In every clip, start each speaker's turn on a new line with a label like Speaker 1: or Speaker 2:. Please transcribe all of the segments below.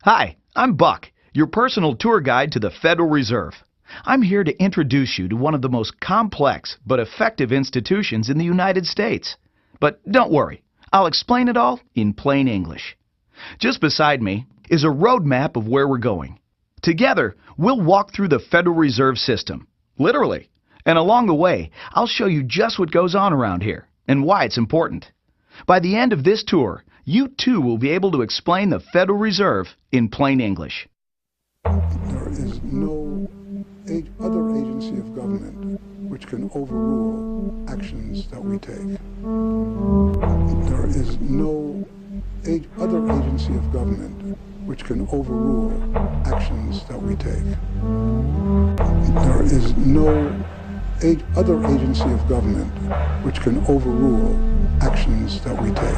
Speaker 1: Hi, I'm Buck, your personal tour guide to the Federal Reserve. I'm here to introduce you to one of the most complex but effective institutions in the United States. But don't worry, I'll explain it all in plain English. Just beside me is a road map of where we're going. Together, we'll walk through the Federal Reserve System, literally. And along the way, I'll show you just what goes on around here and why it's important. By the end of this tour, you too will be able to explain the Federal Reserve in plain English.
Speaker 2: There is no other agency of government which can overrule actions that we take. There is no other agency of government which can overrule actions that we take. There is no other agency of government which can overrule actions that we take.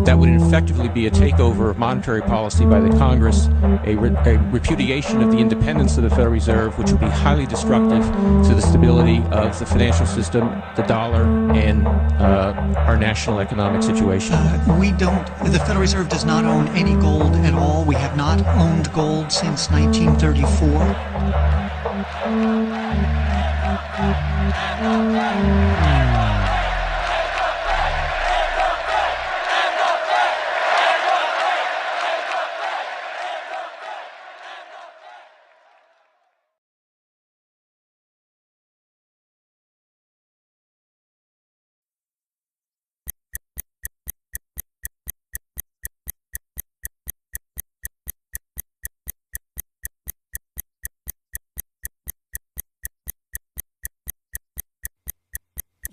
Speaker 3: That would effectively be a takeover of monetary policy by the Congress, a repudiation of the independence of the Federal Reserve, which would be highly destructive to the stability of the financial system, the dollar, and our national economic situation.
Speaker 4: The Federal Reserve does not own any gold at all. We have not owned gold since 1934.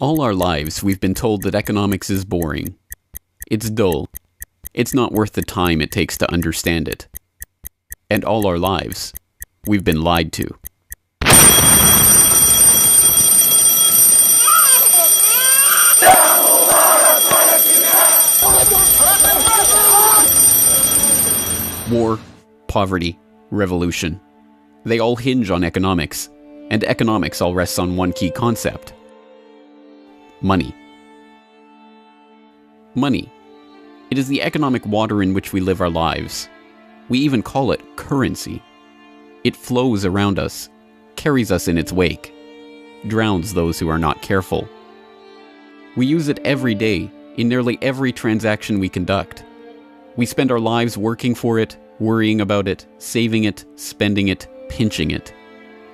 Speaker 5: All our lives, we've been told that economics is boring. It's dull. It's not worth the time it takes to understand it. And all our lives, we've been lied to. War, poverty, revolution. They all hinge on economics, and economics all rests on one key concept. Money. Money. It is the economic water in which we live our lives. We even call it currency. It flows around us, carries us in its wake, drowns those who are not careful. We use it every day, in nearly every transaction we conduct. We spend our lives working for it, worrying about it, saving it, spending it, pinching it.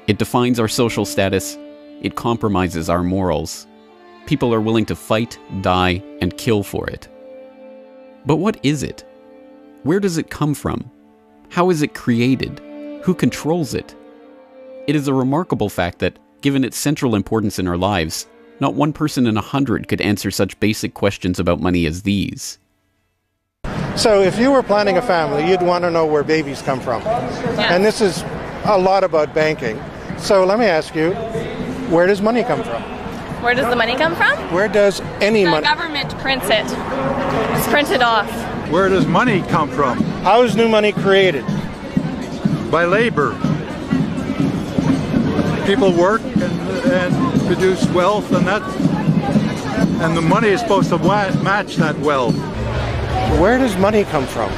Speaker 5: It defines our social status. It compromises our morals. People are willing to fight, die, and kill for it. But what is it? Where does it come from? How is it created? Who controls it? It is a remarkable fact that, given its central importance in our lives, not one person in 100 could answer such basic questions about money as these.
Speaker 6: So if you were planning a family, you'd want to know where babies come from. Yeah. And this is a lot about banking. So let me ask you, where does money come from?
Speaker 7: Where does the money come from?
Speaker 6: Where does any money?
Speaker 7: The government prints it. It's printed off.
Speaker 8: Where does money come from?
Speaker 6: How is new money created?
Speaker 8: By labor. People work and produce wealth, and the money is supposed to match that wealth.
Speaker 6: Where does money come from?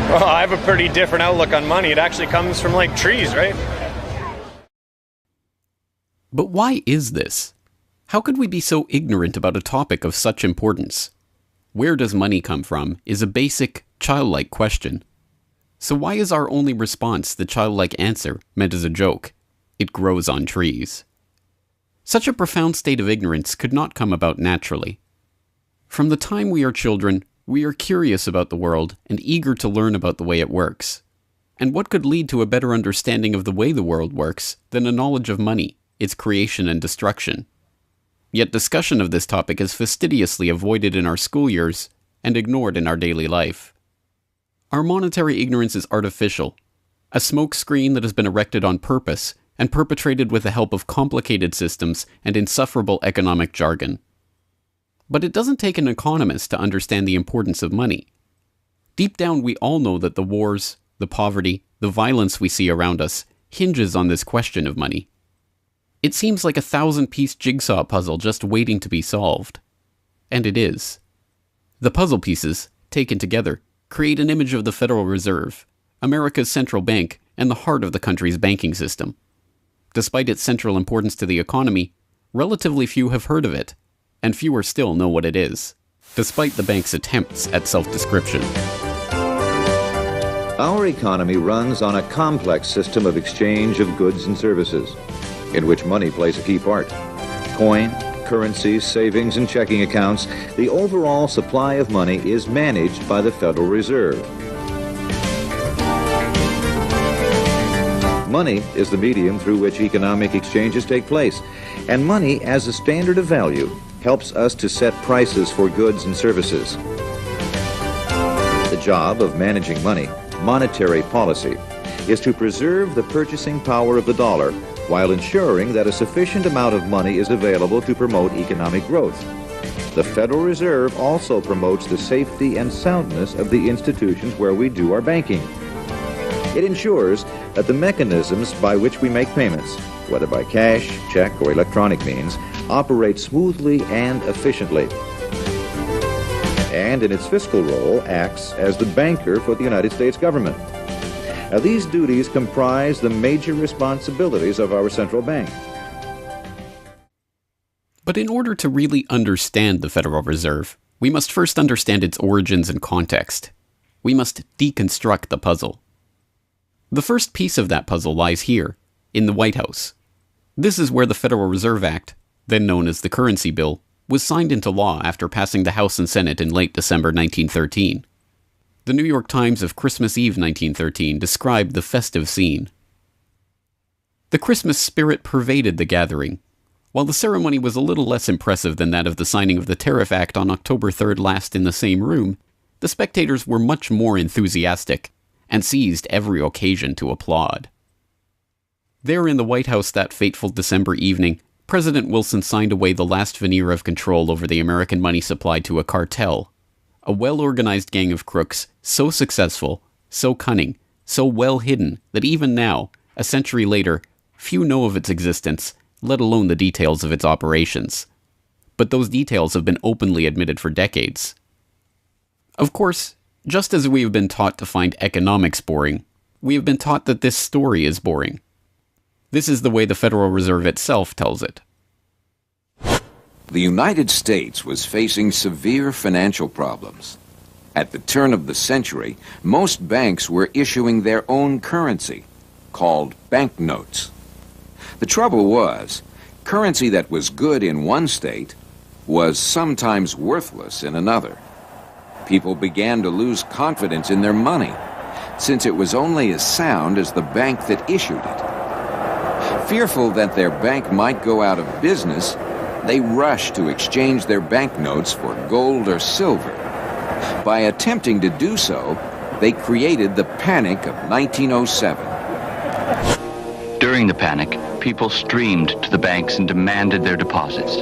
Speaker 9: Well, I have a pretty different outlook on money. It actually comes from, like, trees, right?
Speaker 5: But why is this? How could we be so ignorant about a topic of such importance? Where does money come from is a basic, childlike question. So why is our only response the childlike answer meant as a joke? It grows on trees. Such a profound state of ignorance could not come about naturally. From the time we are children, we are curious about the world and eager to learn about the way it works. And what could lead to a better understanding of the way the world works than a knowledge of money, its creation and destruction? Yet discussion of this topic is fastidiously avoided in our school years and ignored in our daily life. Our monetary ignorance is artificial, a smokescreen that has been erected on purpose and perpetrated with the help of complicated systems and insufferable economic jargon. But it doesn't take an economist to understand the importance of money. Deep down, we all know that the wars, the poverty, the violence we see around us hinges on this question of money. It seems like a 1,000-piece jigsaw puzzle just waiting to be solved. And it is. The puzzle pieces, taken together, create an image of the Federal Reserve, America's central bank and the heart of the country's banking system. Despite its central importance to the economy, relatively few have heard of it, and fewer still know what it is, despite the bank's attempts at self-description.
Speaker 10: Our economy runs on a complex system of exchange of goods and services, in which money plays a key part. Coin, currencies, savings, and checking accounts, the overall supply of money is managed by the Federal Reserve. Money is the medium through which economic exchanges take place, and money as a standard of value helps us to set prices for goods and services. The job of managing money, monetary policy, is to preserve the purchasing power of the dollar while ensuring that a sufficient amount of money is available to promote economic growth. The Federal Reserve also promotes the safety and soundness of the institutions where we do our banking. It ensures that the mechanisms by which we make payments, whether by cash, check, or electronic means, operate smoothly and efficiently. And in its fiscal role, acts as the banker for the United States government. Now, these duties comprise the major responsibilities of our central bank.
Speaker 5: But in order to really understand the Federal Reserve, we must first understand its origins and context. We must deconstruct the puzzle. The first piece of that puzzle lies here, in the White House. This is where the Federal Reserve Act, then known as the Currency Bill, was signed into law after passing the House and Senate in late December 1913. The New York Times of Christmas Eve 1913 described the festive scene. The Christmas spirit pervaded the gathering. While the ceremony was a little less impressive than that of the signing of the Tariff Act on October 3rd last in the same room, the spectators were much more enthusiastic and seized every occasion to applaud. There in the White House that fateful December evening, President Wilson signed away the last veneer of control over the American money supply to a cartel, a well-organized gang of crooks so successful, so cunning, so well hidden that even now, a century later, few know of its existence, let alone the details of its operations. But those details have been openly admitted for decades. Of course, just as we have been taught to find economics boring, we have been taught that this story is boring. This is the way the Federal Reserve itself tells it.
Speaker 11: The United States was facing severe financial problems. At the turn of the century, most banks were issuing their own currency, called banknotes. The trouble was, currency that was good in one state was sometimes worthless in another. People began to lose confidence in their money, since it was only as sound as the bank that issued it. Fearful that their bank might go out of business, they rushed to exchange their banknotes for gold or silver. By attempting to do so, they created the Panic of 1907.
Speaker 12: During the panic, people streamed to the banks and demanded their deposits.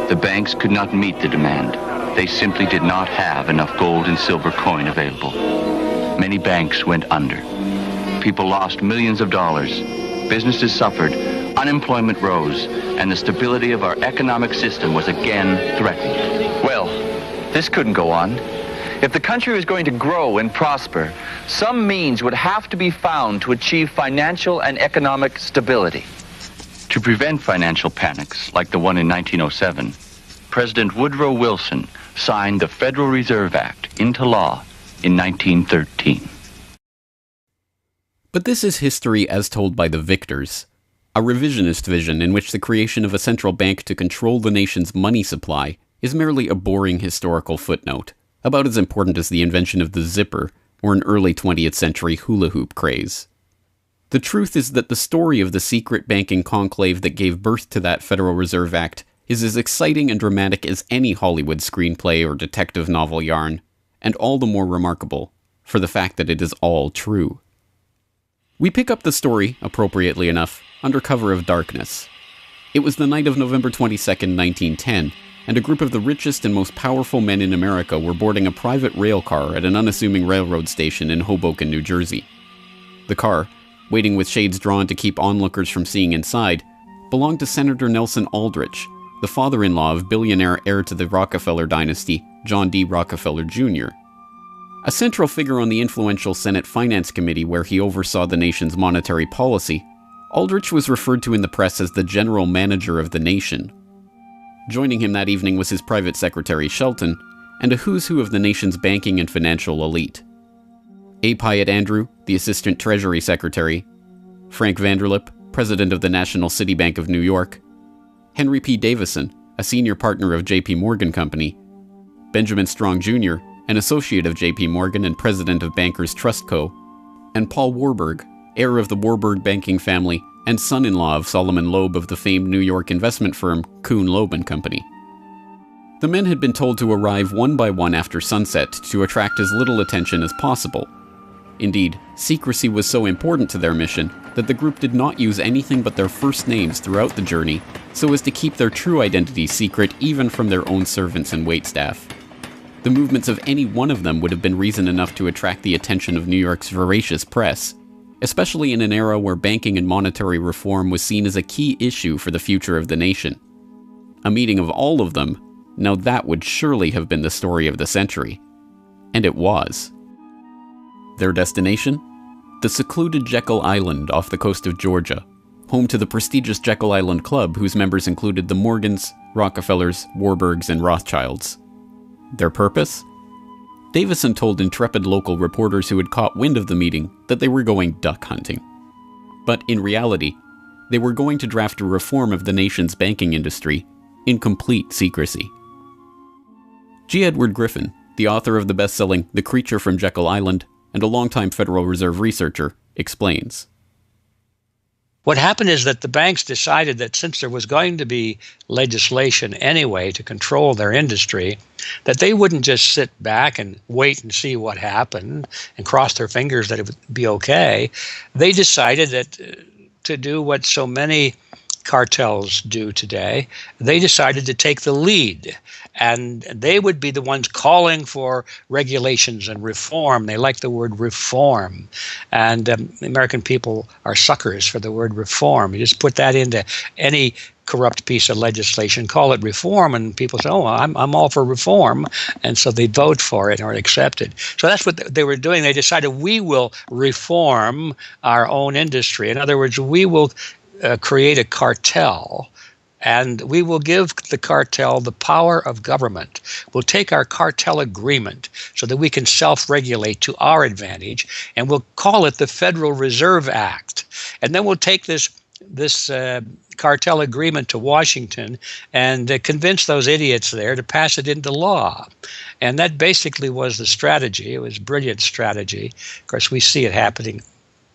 Speaker 12: The banks could not meet the demand. They simply did not have enough gold and silver coin available. Many banks went under. People lost millions of dollars. Businesses suffered, unemployment rose, and the stability of our economic system was again threatened.
Speaker 13: Well, this couldn't go on. If the country was going to grow and prosper, some means would have to be found to achieve financial and economic stability.
Speaker 12: To prevent financial panics like the one in 1907, President Woodrow Wilson signed the Federal Reserve Act into law in 1913.
Speaker 5: But this is history as told by the victors, a revisionist vision in which the creation of a central bank to control the nation's money supply is merely a boring historical footnote, about as important as the invention of the zipper or an early 20th century hula hoop craze. The truth is that the story of the secret banking conclave that gave birth to that Federal Reserve Act is as exciting and dramatic as any Hollywood screenplay or detective novel yarn, and all the more remarkable for the fact that it is all true. We pick up the story, appropriately enough, under cover of darkness. It was the night of November 22nd, 1910, and a group of the richest and most powerful men in America were boarding a private rail car at an unassuming railroad station in Hoboken, New Jersey. The car, waiting with shades drawn to keep onlookers from seeing inside, belonged to Senator Nelson Aldrich, the father-in-law of billionaire heir to the Rockefeller dynasty, John D. Rockefeller Jr. A central figure on the influential Senate Finance Committee where he oversaw the nation's monetary policy, Aldrich was referred to in the press as the general manager of the nation. Joining him that evening was his private secretary Shelton, and a who's who of the nation's banking and financial elite. A. Pyatt Andrew, the Assistant Treasury Secretary, Frank Vanderlip, President of the National City Bank of New York, Henry P. Davison, a senior partner of J.P. Morgan Company, Benjamin Strong Jr., an associate of J.P. Morgan and president of Bankers Trust Co., and Paul Warburg, heir of the Warburg banking family and son-in-law of Solomon Loeb of the famed New York investment firm Kuhn, Loeb and Company. The men had been told to arrive one by one after sunset to attract as little attention as possible. Indeed, secrecy was so important to their mission that the group did not use anything but their first names throughout the journey so as to keep their true identity secret even from their own servants and waitstaff. The movements of any one of them would have been reason enough to attract the attention of New York's voracious press, especially in an era where banking and monetary reform was seen as a key issue for the future of the nation. A meeting of all of them, now that would surely have been the story of the century. And it was. Their destination? The secluded Jekyll Island off the coast of Georgia, home to the prestigious Jekyll Island Club whose members included the Morgans, Rockefellers, Warburgs, and Rothschilds. Their purpose? Davison told intrepid local reporters who had caught wind of the meeting that they were going duck hunting. But in reality, they were going to draft a reform of the nation's banking industry in complete secrecy. G. Edward Griffin, the author of the best-selling The Creature from Jekyll Island and a longtime Federal Reserve researcher, explains.
Speaker 14: What happened is that the banks decided that since there was going to be legislation anyway to control their industry, that they wouldn't just sit back and wait and see what happened and cross their fingers that it would be okay. They decided that to do what so many cartels do today, they decided to take the lead, and they would be the ones calling for regulations and reform. They like the word reform, and the American people are suckers for the word reform. You just put that into any corrupt piece of legislation, call it reform, and people say, oh, I'm all for reform, and so they vote for it or accept it. So that's what they were doing. They decided we will reform our own industry. In other words, we will create a cartel, and we will give the cartel the power of government. We'll take our cartel agreement so that we can self-regulate to our advantage, and we'll call it the Federal Reserve Act. And then we'll take this cartel agreement to Washington and convince those idiots there to pass it into law. And that basically was the strategy. It was a brilliant strategy. Of course, we see it happening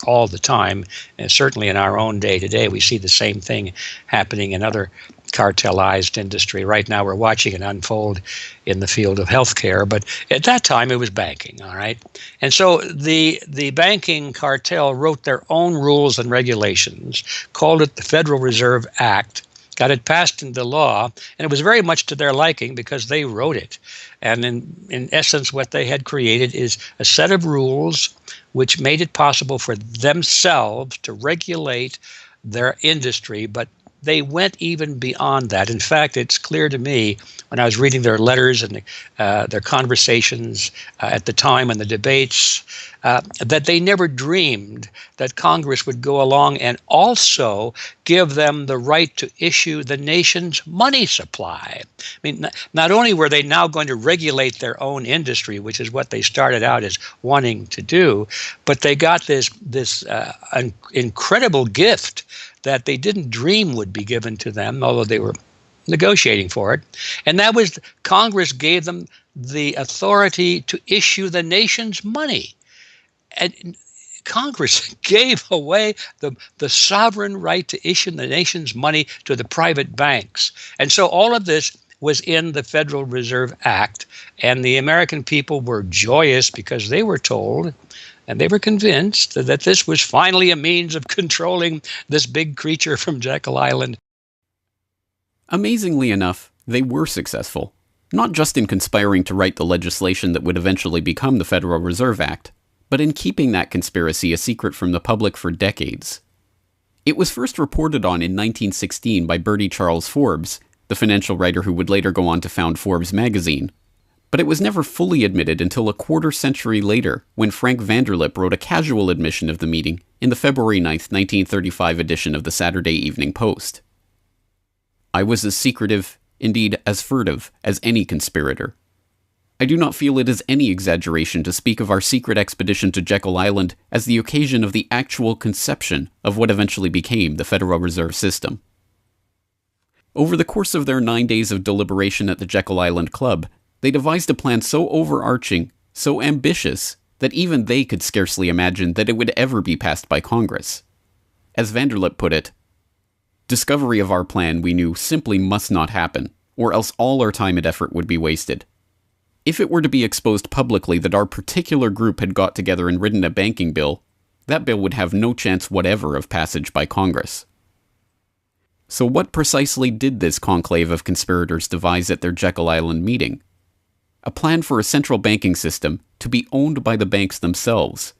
Speaker 14: all the time, and certainly in our own day today, we see the same thing happening in other cartelized industry. Right now, we're watching it unfold in the field of healthcare, but at that time, it was banking, all right? And so the banking cartel wrote their own rules and regulations, called it the Federal Reserve Act, got it passed into law, and it was very much to their liking because they wrote it. And in essence, what they had created is a set of rules which made it possible for themselves to regulate their industry, but they went even beyond that. In fact, it's clear to me when I was reading their letters and their conversations at the time and the debates that they never dreamed that Congress would go along and also give them the right to issue the nation's money supply. I mean, not only were they now going to regulate their own industry, which is what they started out as wanting to do, but they got this incredible gift that they didn't dream would be given to them, although they were negotiating for it. And that was Congress gave them the authority to issue the nation's money. And Congress gave away the sovereign right to issue the nation's money to the private banks. And so all of this was in the Federal Reserve Act, and the American people were joyous because they were told and they were convinced that this was finally a means of controlling this big creature from Jekyll Island.
Speaker 5: Amazingly enough, they were successful, not just in conspiring to write the legislation that would eventually become the Federal Reserve Act, but in keeping that conspiracy a secret from the public for decades. It was first reported on in 1916 by Bertie Charles Forbes, the financial writer who would later go on to found Forbes magazine. But it was never fully admitted until a quarter century later, when Frank Vanderlip wrote a casual admission of the meeting in the February 9, 1935 edition of the Saturday Evening Post. I was as secretive, indeed as furtive, as any conspirator. I do not feel it is any exaggeration to speak of our secret expedition to Jekyll Island as the occasion of the actual conception of what eventually became the Federal Reserve System. Over the course of their 9 days of deliberation at the Jekyll Island Club, they devised a plan so overarching, so ambitious, that even they could scarcely imagine that it would ever be passed by Congress. As Vanderlip put it, discovery of our plan, we knew, simply must not happen, or else all our time and effort would be wasted. If it were to be exposed publicly that our particular group had got together and written a banking bill, that bill would have no chance whatever of passage by Congress. So what precisely did this conclave of conspirators devise at their Jekyll Island meeting? A plan for a central banking system to be owned by the banks themselves,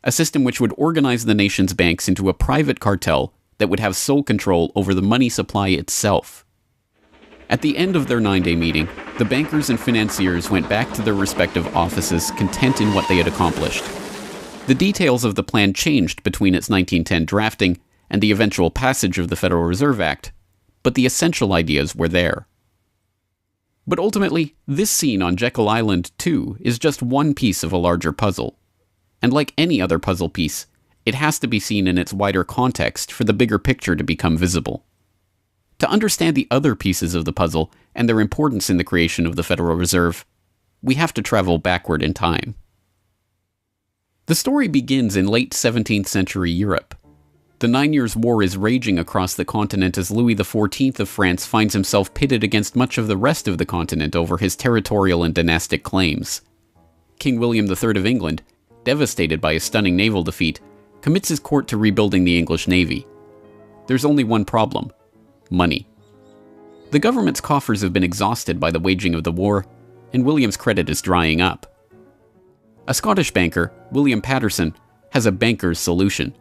Speaker 5: a system which would organize the nation's banks into a private cartel that would have sole control over the money supply itself. At the end of their 9-day meeting, the bankers and financiers went back to their respective offices content in what they had accomplished. The details of the plan changed between its 1910 drafting and the eventual passage of the Federal Reserve Act, but the essential ideas were there. But ultimately, this scene on Jekyll Island, too, is just one piece of a larger puzzle. And like any other puzzle piece, it has to be seen in its wider context for the bigger picture to become visible. To understand the other pieces of the puzzle and their importance in the creation of the Federal Reserve, we have to travel backward in time. The story begins in late 17th century Europe. The 9 Years' War is raging across the continent as Louis XIV of France finds himself pitted against much of the rest of the continent over his territorial and dynastic claims. King William III of England, devastated by a stunning naval defeat, commits his court to rebuilding the English navy. There's only one problem: money. The government's coffers have been exhausted by the waging of the war, and William's credit is drying up. A Scottish banker, William Patterson, has a banker's solution.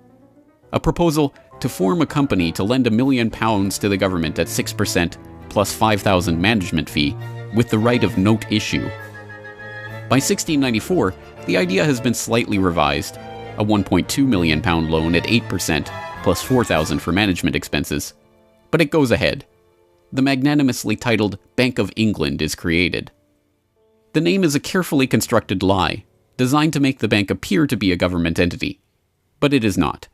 Speaker 5: A proposal to form a company to lend £1 million to the government at 6% plus £5,000 management fee, with the right of note issue. By 1694, the idea has been slightly revised, a £1.2 million loan at 8% plus £4,000 for management expenses. But it goes ahead. The magnanimously titled Bank of England is created. The name is a carefully constructed lie, designed to make the bank appear to be a government entity. But it is not.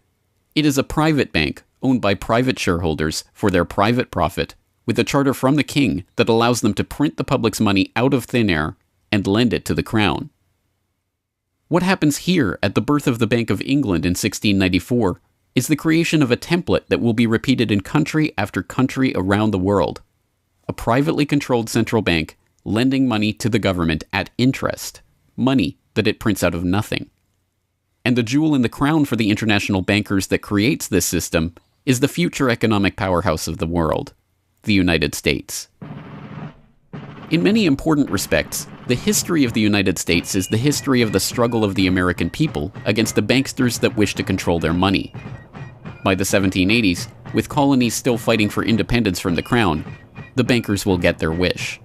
Speaker 5: It is a private bank owned by private shareholders for their private profit, with a charter from the king that allows them to print the public's money out of thin air and lend it to the crown. What happens here at the birth of the Bank of England in 1694 is the creation of a template that will be repeated in country after country around the world. A privately controlled central bank lending money to the government at interest, money that it prints out of nothing. And the jewel in the crown for the international bankers that creates this system is the future economic powerhouse of the world, the United States. In many important respects, the history of the United States is the history of the struggle of the American people against the banksters that wish to control their money. By the 1780s, with colonies still fighting for independence from the crown, the bankers will get their wish.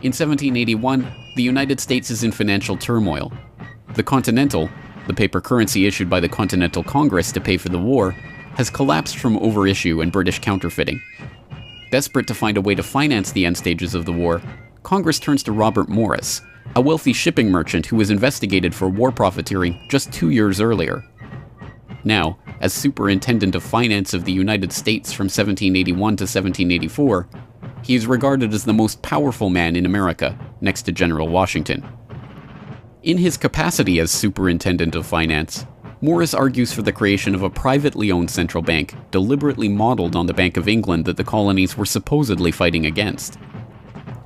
Speaker 5: In 1781, the United States is in financial turmoil. The Continental, the paper currency issued by the Continental Congress to pay for the war, has collapsed from overissue and British counterfeiting. Desperate to find a way to finance the end stages of the war, Congress turns to Robert Morris, a wealthy shipping merchant who was investigated for war profiteering just 2 years earlier. Now, as Superintendent of Finance of the United States from 1781 to 1784, he is regarded as the most powerful man in America, next to General Washington. In his capacity as Superintendent of Finance, Morris argues for the creation of a privately owned central bank deliberately modeled on the Bank of England that the colonies were supposedly fighting against.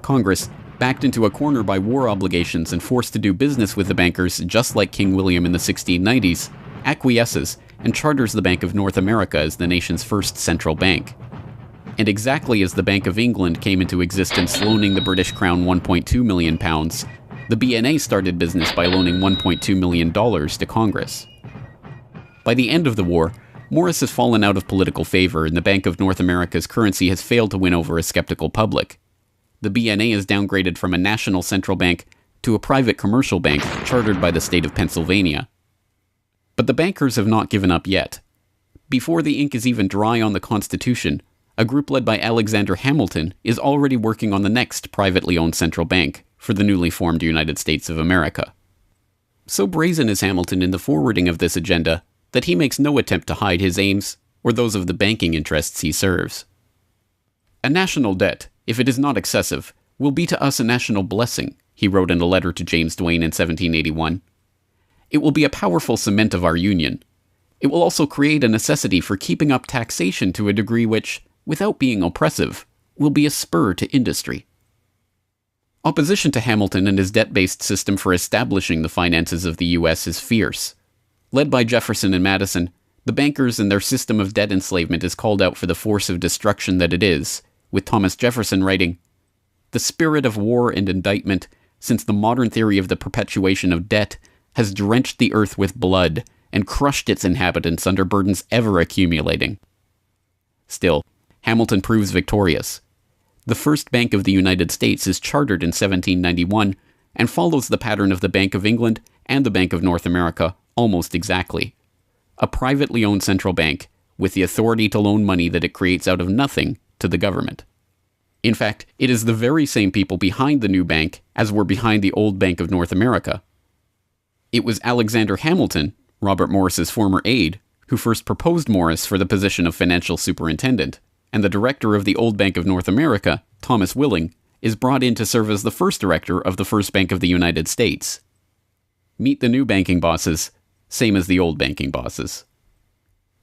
Speaker 5: Congress, backed into a corner by war obligations and forced to do business with the bankers just like King William in the 1690s, acquiesces and charters the Bank of North America as the nation's first central bank. And exactly as the Bank of England came into existence loaning the British Crown £1.2 million, the BNA started business by loaning $1.2 million to Congress. By the end of the war, Morris has fallen out of political favor and the Bank of North America's currency has failed to win over a skeptical public. the BNA is downgraded from a national central bank to a private commercial bank chartered by the state of Pennsylvania. But the bankers have not given up yet. Before the ink is even dry on the Constitution, a group led by Alexander Hamilton is already working on the next privately owned central bank for the newly formed United States of America. So brazen is Hamilton in the forwarding of this agenda that he makes no attempt to hide his aims or those of the banking interests he serves. A national debt, if it is not excessive, will be to us a national blessing, he wrote in a letter to James Duane in 1781. It will be a powerful cement of our union. It will also create a necessity for keeping up taxation to a degree which, without being oppressive, will be a spur to industry. Opposition to Hamilton and his debt-based system for establishing the finances of the U.S. is fierce. Led by Jefferson and Madison, the bankers and their system of debt enslavement is called out for the force of destruction that it is, with Thomas Jefferson writing, "The spirit of war and indictment, since the modern theory of the perpetuation of debt, has drenched the earth with blood and crushed its inhabitants under burdens ever accumulating." Still, Hamilton proves victorious. The first Bank of the United States is chartered in 1791 and follows the pattern of the Bank of England and the Bank of North America almost exactly. A privately owned central bank with the authority to loan money that it creates out of nothing to the government. In fact, it is the very same people behind the new bank as were behind the old Bank of North America. It was Alexander Hamilton, Robert Morris's former aide, who first proposed Morris for the position of financial superintendent, and the director of the old Bank of North America, Thomas Willing, is brought in to serve as the first director of the first Bank of the United States. Meet the new banking bosses, same as the old banking bosses.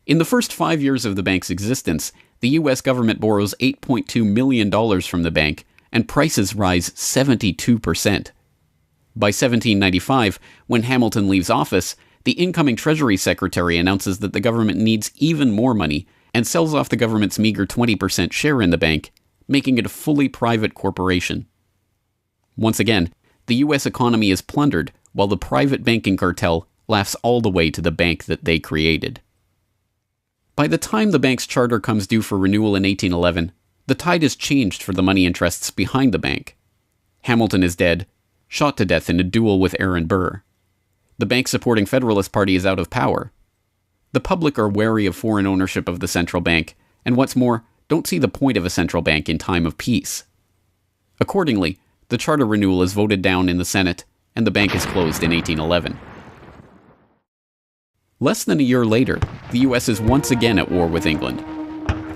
Speaker 5: In the first 5 years of the bank's existence, the U.S. government borrows $8.2 million from the bank, and prices rise 72%. By 1795, when Hamilton leaves office, the incoming Treasury Secretary announces that the government needs even more money and sells off the government's meager 20% share in the bank, making it a fully private corporation. Once again, the U.S. economy is plundered while the private banking cartel laughs all the way to the bank that they created. By the time the bank's charter comes due for renewal in 1811, the tide has changed for the money interests behind the bank. Hamilton is dead, shot to death in a duel with Aaron Burr. The bank-supporting Federalist Party is out of power. The public are wary of foreign ownership of the central bank, and what's more, don't see the point of a central bank in time of peace. Accordingly, the charter renewal is voted down in the Senate, and the bank is closed in 1811. Less than a year later, the U.S. is once again at war with England.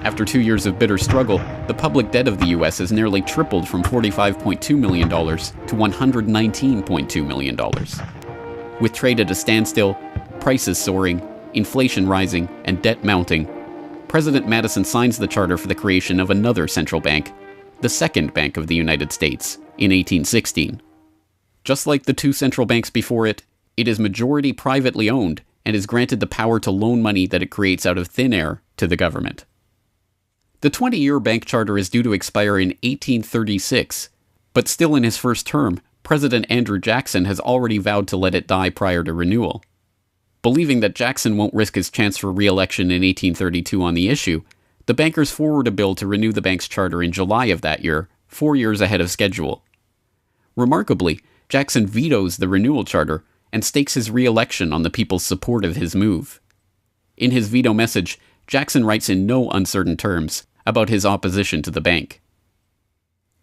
Speaker 5: After 2 years of bitter struggle, the public debt of the U.S. has nearly tripled from $45.2 million to $119.2 million. With trade at a standstill, prices soaring, inflation rising, and debt mounting, President Madison signs the charter for the creation of another central bank, the Second Bank of the United States, in 1816. Just like the two central banks before it, it is majority privately owned and is granted the power to loan money that it creates out of thin air to the government. The 20-year bank charter is due to expire in 1836, but still in his first term, President Andrew Jackson has already vowed to let it die prior to renewal. Believing that Jackson won't risk his chance for re-election in 1832 on the issue, the bankers forward a bill to renew the bank's charter in July of that year, 4 years ahead of schedule. Remarkably, Jackson vetoes the renewal charter and stakes his re-election on the people's support of his move. In his veto message, Jackson writes in no uncertain terms about his opposition to the bank.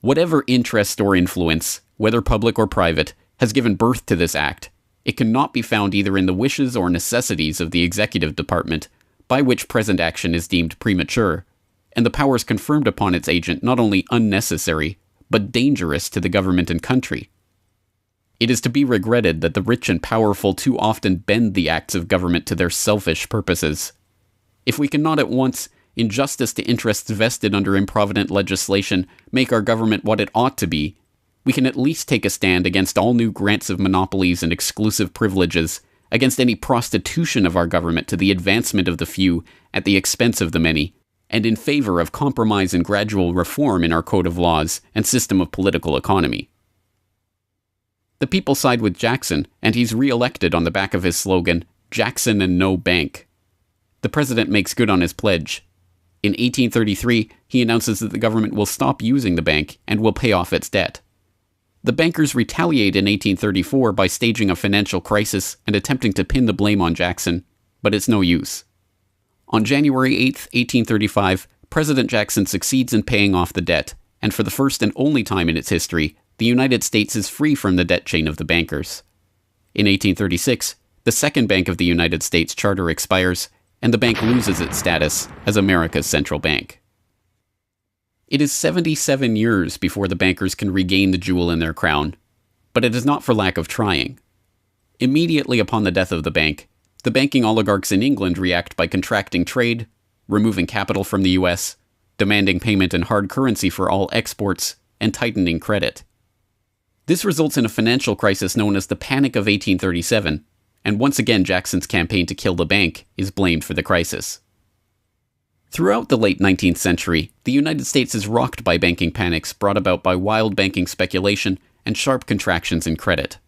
Speaker 5: Whatever interest or influence, whether public or private, has given birth to this act, it cannot be found either in the wishes or necessities of the executive department, by which present action is deemed premature, and the powers conferred upon its agent not only unnecessary, but dangerous to the government and country. It is to be regretted that the rich and powerful too often bend the acts of government to their selfish purposes. If we cannot at once, in justice to interests vested under improvident legislation, make our government what it ought to be, we can at least take a stand against all new grants of monopolies and exclusive privileges, against any prostitution of our government to the advancement of the few at the expense of the many, and in favor of compromise and gradual reform in our code of laws and system of political economy. The people side with Jackson, and he's re-elected on the back of his slogan, "Jackson and no bank." The president makes good on his pledge. In 1833, He announces that the government will stop using the bank and will pay off its debt. The bankers retaliate in 1834 by staging a financial crisis and attempting to pin the blame on Jackson, but it's no use. On January 8, 1835, President Jackson succeeds in paying off the debt, and for the first and only time in its history, the United States is free from the debt chain of the bankers. In 1836, the Second Bank of the United States charter expires, and the bank loses its status as America's central bank. It is 77 years before the bankers can regain the jewel in their crown, but it is not for lack of trying. Immediately upon the death of the bank, the banking oligarchs in England react by contracting trade, removing capital from the US, demanding payment in hard currency for all exports, and tightening credit. This results in a financial crisis known as the Panic of 1837, and once again Jackson's campaign to kill the bank is blamed for the crisis. Throughout the late 19th century, the United States is rocked by banking panics brought about by wild banking speculation and sharp contractions in credit.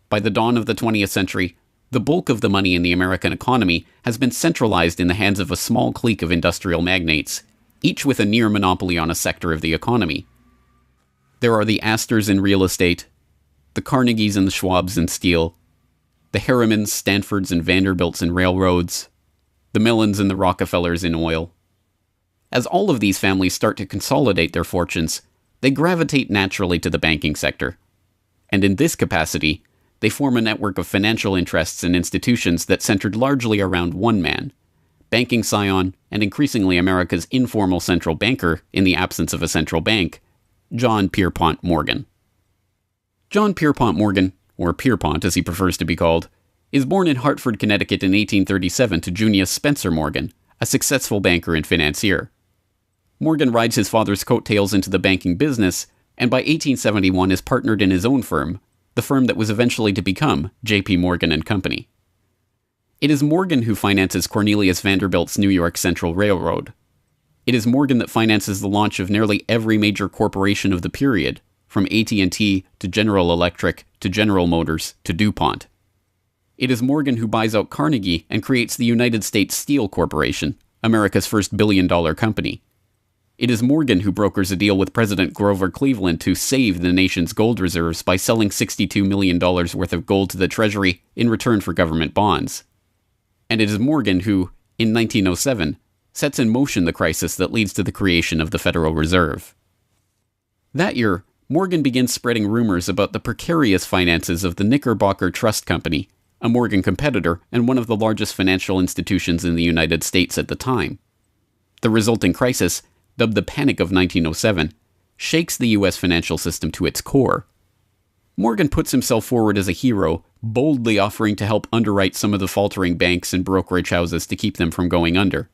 Speaker 5: By the dawn of the 20th century, the bulk of the money in the American economy has been centralized in the hands of a small clique of industrial magnates, each with a near monopoly on a sector of the economy. There are the Astors in real estate, the Carnegies and the Schwabs in steel, the Harrimans, Stanfords, and Vanderbilts in railroads, the Millens and the Rockefellers in oil. As all of these families start to consolidate their fortunes, they gravitate naturally to the banking sector. And in this capacity, they form a network of financial interests and institutions that centered largely around one man, banking scion and increasingly America's informal central banker in the absence of a central bank, John Pierpont Morgan. John Pierpont Morgan, or Pierpont as he prefers to be called, is born in Hartford, Connecticut in 1837 to Junius Spencer Morgan, a successful banker and financier. Morgan rides his father's coattails into the banking business, and by 1871 is partnered in his own firm, the firm that was eventually to become J.P. Morgan and Company. It is Morgan who finances Cornelius Vanderbilt's New York Central Railroad. It is Morgan that finances the launch of nearly every major corporation of the period, from AT&T to General Electric to General Motors to DuPont. It is Morgan who buys out Carnegie and creates the United States Steel Corporation, America's first billion-dollar company. It is Morgan who brokers a deal with President Grover Cleveland to save the nation's gold reserves by selling $62 million worth of gold to the Treasury in return for government bonds. And it is Morgan who, in 1907, sets in motion the crisis that leads to the creation of the Federal Reserve. That year, Morgan begins spreading rumors about the precarious finances of the Knickerbocker Trust Company, a Morgan competitor and one of the largest financial institutions in the United States at the time. The resulting crisis, dubbed the Panic of 1907, shakes the U.S. financial system to its core. Morgan puts himself forward as a hero, boldly offering to help underwrite some of the faltering banks and brokerage houses to keep them from going under.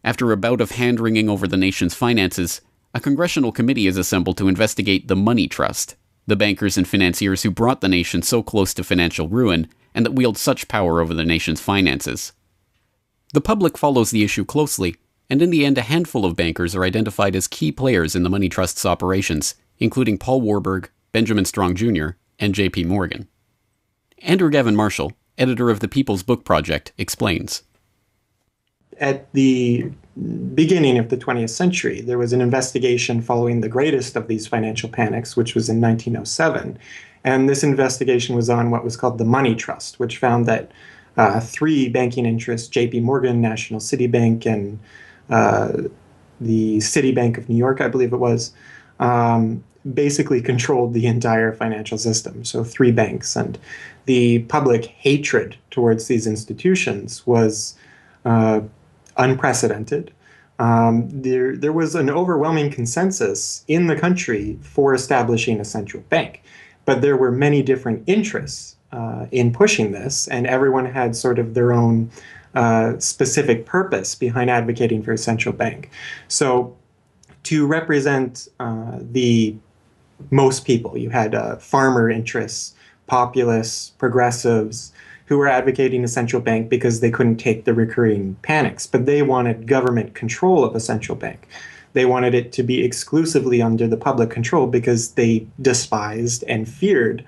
Speaker 5: After a bout of hand-wringing over the nation's finances, a congressional committee is assembled to investigate the Money Trust, the bankers and financiers who brought the nation so close to financial ruin and that wield such power over the nation's finances. The public follows the issue closely, and in the end a handful of bankers are identified as key players in the Money Trust's operations, including Paul Warburg, Benjamin Strong Jr., and J.P. Morgan. Andrew Gavin Marshall, editor of the People's Book Project, explains.
Speaker 15: At the beginning of the 20th century, there was an investigation following the greatest of these financial panics, which was in 1907. And this investigation was on what was called the Money Trust, which found that three banking interests, J.P. Morgan, National City Bank, and the Citibank of New York, I believe it was, basically controlled the entire financial system. So three banks. And the public hatred towards these institutions was unprecedented. There was an overwhelming consensus in the country for establishing a central bank. But there were many different interests in pushing this, and everyone had sort of their own specific purpose behind advocating for a central bank. So to represent the most people, you had farmer interests, populists, progressives, who were advocating a central bank because they couldn't take the recurring panics, but they wanted government control of a central bank. They wanted it to be exclusively under the public control because they despised and feared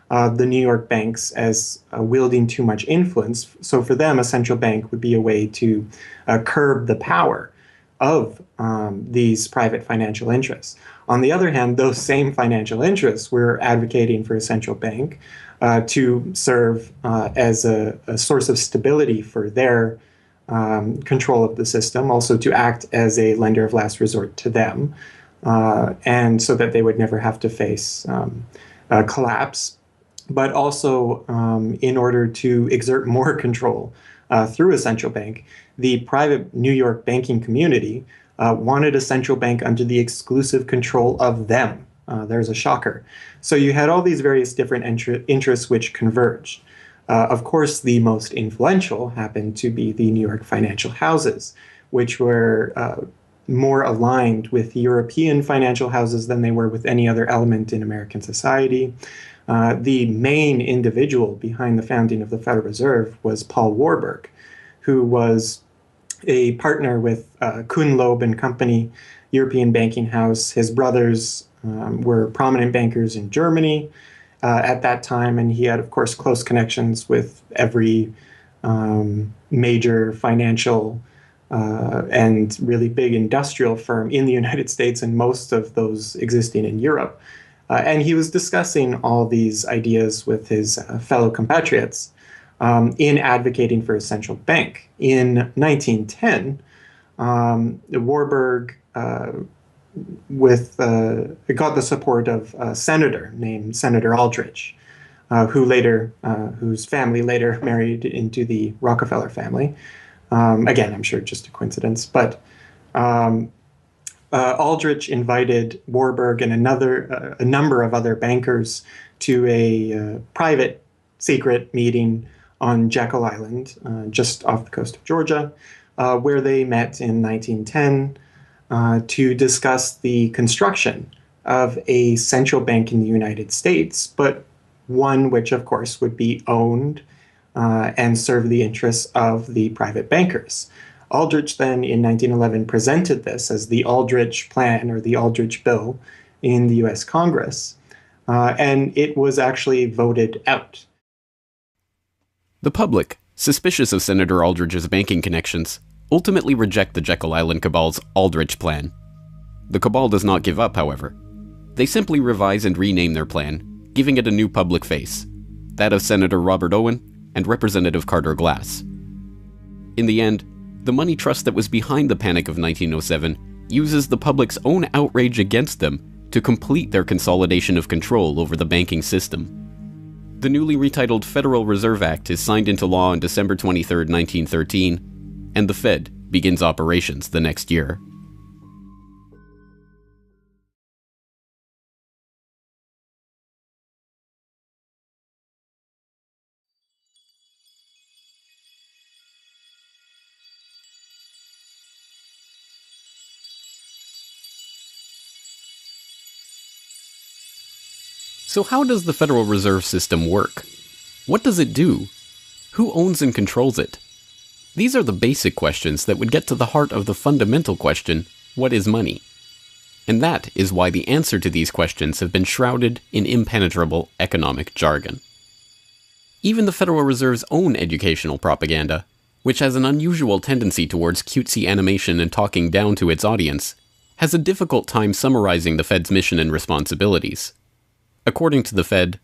Speaker 15: the New York banks as wielding too much influence. So for them, a central bank would be a way to curb the power of these private financial interests. On the other hand, those same financial interests were advocating for a central bank to serve as a source of stability for their control of the system, also to act as a lender of last resort to them, and so that they would never have to face a collapse, but also in order to exert more control through a central bank. The private New York banking community wanted a central bank under the exclusive control of them. There's a shocker. So you had all these various different interests which converged. Of course, the most influential happened to be the New York financial houses, which were more aligned with European financial houses than they were with any other element in American society. The main individual behind the founding of the Federal Reserve was Paul Warburg, who was a partner with Kuhn, Loeb and Company, European banking house. His brothers were prominent bankers in Germany at that time, and he had, of course, close connections with every major financial and really big industrial firm in the United States, and most of those existing in Europe. And he was discussing all these ideas with his fellow compatriots in advocating for a central bank. In 1910, Warburg got the support of a senator named Senator Aldrich, whose family later married into the Rockefeller family. Again, I'm sure just a coincidence, but Aldrich invited Warburg and a number of other bankers to a private secret meeting on Jekyll Island, just off the coast of Georgia, where they met in 1910 to discuss the construction of a central bank in the United States, but one which, of course, would be owned and serve the interests of the private bankers. Aldrich then, in 1911, presented this as the Aldrich Plan or the Aldrich Bill in the U.S. Congress, and it was actually voted out.
Speaker 5: The public, suspicious of Senator Aldrich's banking connections, ultimately reject the Jekyll Island Cabal's Aldrich Plan. The cabal does not give up, however. They simply revise and rename their plan, giving it a new public face, that of Senator Robert Owen and Representative Carter Glass. In the end, the money trust that was behind the Panic of 1907 uses the public's own outrage against them to complete their consolidation of control over the banking system. The newly retitled Federal Reserve Act is signed into law on December 23, 1913, and the Fed begins operations the next year. So how does the Federal Reserve System work? What does it do? Who owns and controls it? These are the basic questions that would get to the heart of the fundamental question, what is money? And that is why the answer to these questions have been shrouded in impenetrable economic jargon. Even the Federal Reserve's own educational propaganda, which has an unusual tendency towards cutesy animation and talking down to its audience, has a difficult time summarizing the Fed's mission and responsibilities. According to the Fed,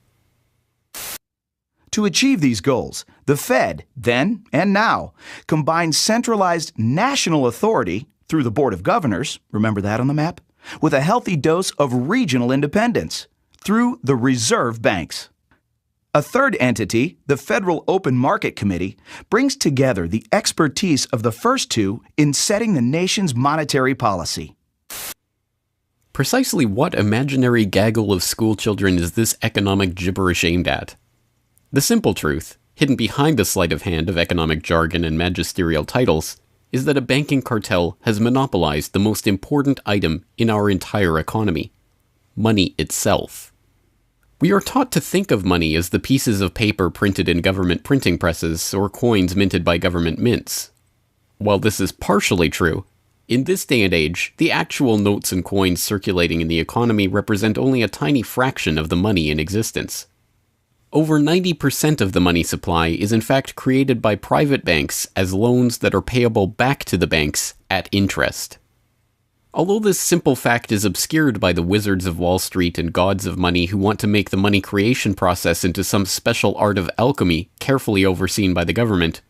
Speaker 1: to achieve these goals, the Fed, then and now, combines centralized national authority through the Board of Governors, remember that on the map, with a healthy dose of regional independence through the reserve banks. A third entity, the Federal Open Market Committee, brings together the expertise of the first two in setting the nation's monetary policy.
Speaker 5: Precisely what imaginary gaggle of schoolchildren is this economic gibberish aimed at? The simple truth, hidden behind the sleight of hand of economic jargon and magisterial titles, is that a banking cartel has monopolized the most important item in our entire economy: money itself. We are taught to think of money as the pieces of paper printed in government printing presses or coins minted by government mints. While this is partially true, in this day and age, the actual notes and coins circulating in the economy represent only a tiny fraction of the money in existence. Over 90% of the money supply is in fact created by private banks as loans that are payable back to the banks at interest. Although this simple fact is obscured by the wizards of Wall Street and gods of money who want to make the money creation process into some special art of alchemy carefully overseen by the government,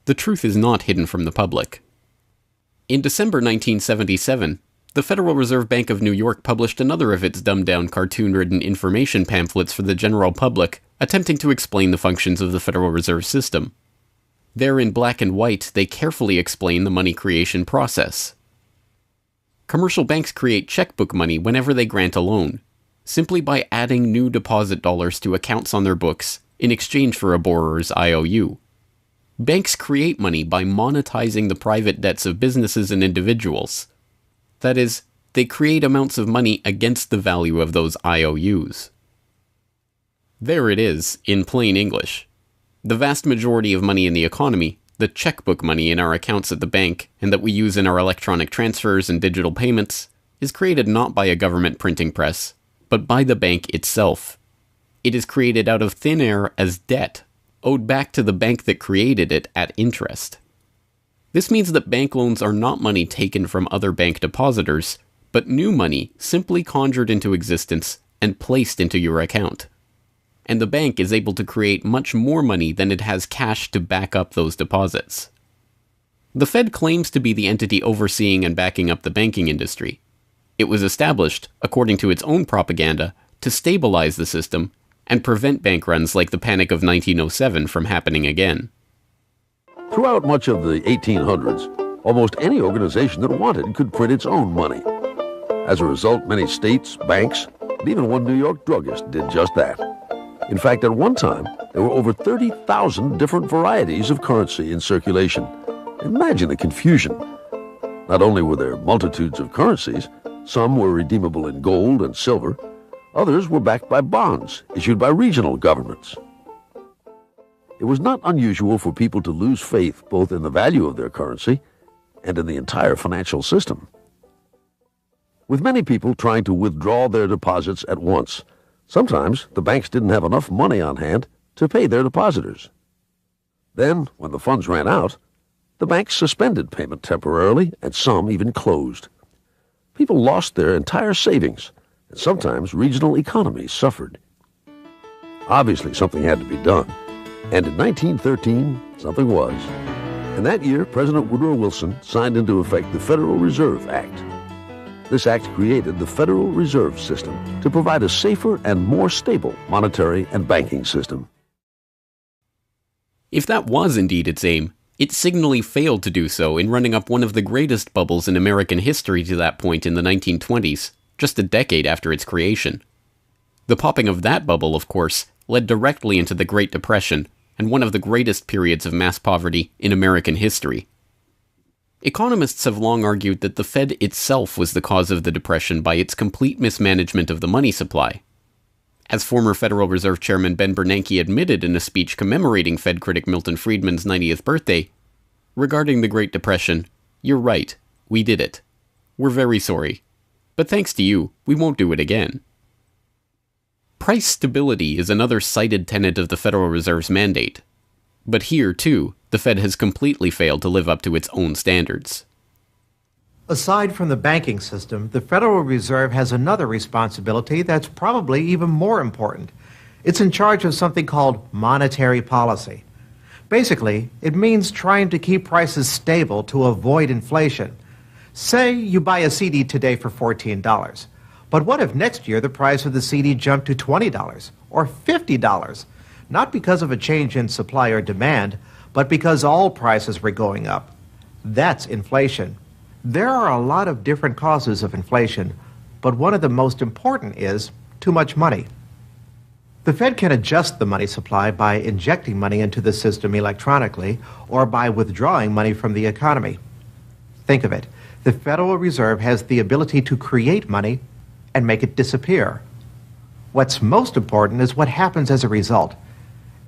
Speaker 5: the truth is not hidden from the public. In December 1977, the Federal Reserve Bank of New York published another of its dumbed-down cartoon-ridden information pamphlets for the general public, attempting to explain the functions of the Federal Reserve System. There in black and white, they carefully explain the money creation process. Commercial banks create checkbook money whenever they grant a loan, simply by adding new deposit dollars to accounts on their books in exchange for a borrower's IOU. Banks create money by monetizing the private debts of businesses and individuals. That is, they create amounts of money against the value of those IOUs. There it is, in plain English. The vast majority of money in the economy, the checkbook money in our accounts at the bank and that we use in our electronic transfers and digital payments, is created not by a government printing press, but by the bank itself. It is created out of thin air as debt, owed back to the bank that created it at interest. This means that bank loans are not money taken from other bank depositors, but new money simply conjured into existence and placed into your account. And the bank is able to create much more money than it has cash to back up those deposits. The Fed claims to be the entity overseeing and backing up the banking industry. It was established, according to its own propaganda, to stabilize the system and prevent bank runs like the Panic of 1907 from happening again.
Speaker 16: Throughout much of the 1800s, almost any organization that wanted could print its own money. As a result, many states, banks, and even one New York druggist did just that. In fact, at one time, there were over 30,000 different varieties of currency in circulation. Imagine the confusion. Not only were there multitudes of currencies, some were redeemable in gold and silver, others were backed by bonds issued by regional governments. It was not unusual for people to lose faith both in the value of their currency and in the entire financial system. With many people trying to withdraw their deposits at once, sometimes the banks didn't have enough money on hand to pay their depositors. Then, when the funds ran out, the banks suspended payment temporarily, and some even closed. People lost their entire savings, and sometimes regional economies suffered. Obviously, something had to be done. And in 1913, something was. In that year, President Woodrow Wilson signed into effect the Federal Reserve Act. This act created the Federal Reserve System to provide a safer and more stable monetary and banking system.
Speaker 5: If that was indeed its aim, it signally failed to do so in running up one of the greatest bubbles in American history to that point in the 1920s, just a decade after its creation. The popping of that bubble, of course, led directly into the Great Depression and one of the greatest periods of mass poverty in American history. Economists have long argued that the Fed itself was the cause of the Depression by its complete mismanagement of the money supply. As former Federal Reserve Chairman Ben Bernanke admitted in a speech commemorating Fed critic Milton Friedman's 90th birthday, regarding the Great Depression, "You're right, we did it. We're very sorry. But thanks to you, we won't do it again." Price stability is another cited tenet of the Federal Reserve's mandate. But here, too, the Fed has completely failed to live up to its own standards.
Speaker 17: Aside from the banking system, the Federal Reserve has another responsibility that's probably even more important. It's in charge of something called monetary policy. Basically, it means trying to keep prices stable to avoid inflation. Say you buy a CD today for $14. But what if next year the price of the CD jumped to $20 or $50? Not because of a change in supply or demand, but because all prices were going up. That's inflation. There are a lot of different causes of inflation, but one of the most important is too much money. The Fed can adjust the money supply by injecting money into the system electronically or by withdrawing money from the economy. Think of it. The Federal Reserve has the ability to create money and make it disappear. What's most important is what happens as a result.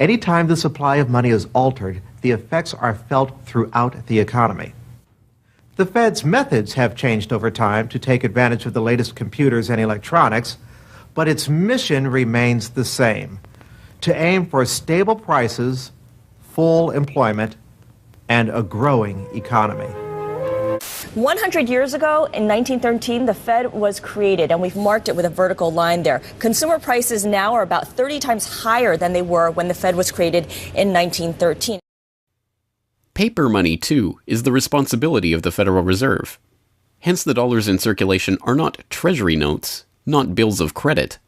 Speaker 17: Anytime the supply of money is altered, the effects are felt throughout the economy. The Fed's methods have changed over time to take advantage of the latest computers and electronics, but its mission remains the same: to aim for stable prices, full employment, and a growing economy.
Speaker 18: 100 years ago, in 1913, the Fed was created, and we've marked it with a vertical line there. Consumer prices now are about 30 times higher than they were when the Fed was created in 1913.
Speaker 5: Paper money, too, is the responsibility of the Federal Reserve. Hence, the dollars in circulation are not Treasury notes, not bills of credit,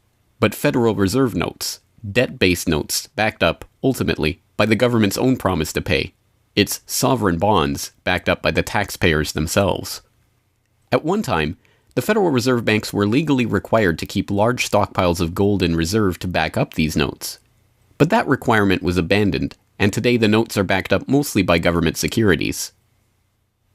Speaker 5: but Federal Reserve notes, debt-based notes backed up, ultimately, by the government's own promise to pay. It's sovereign bonds backed up by the taxpayers themselves. At one time, the Federal Reserve banks were legally required to keep large stockpiles of gold in reserve to back up these notes. But that requirement was abandoned, and today the notes are backed up mostly by government securities.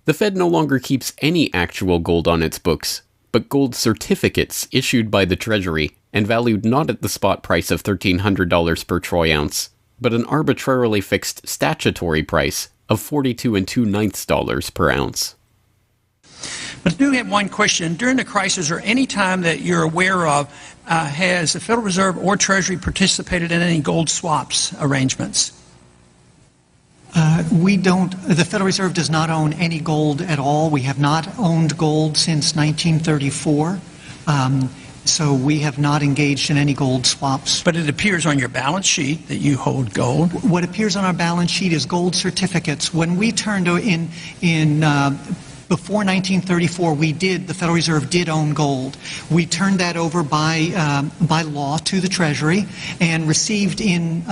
Speaker 5: The Fed no longer keeps any actual gold on its books, but gold certificates issued by the Treasury and valued not at the spot price of $1,300 per troy ounce, but an arbitrarily fixed statutory price of $42 2/9 per ounce.
Speaker 19: But I do have one question. During the crisis or any time that you're aware of, has the Federal Reserve or Treasury participated in any gold swaps arrangements?
Speaker 4: We don't. The Federal Reserve does not own any gold at all. We have not owned gold since 1934. So we have not engaged in any gold swaps.
Speaker 19: But it appears on your balance sheet that you hold gold.
Speaker 4: What appears on our balance sheet is gold certificates. When we turned before 1934, the Federal Reserve did own gold. We turned that over by law to the Treasury and received in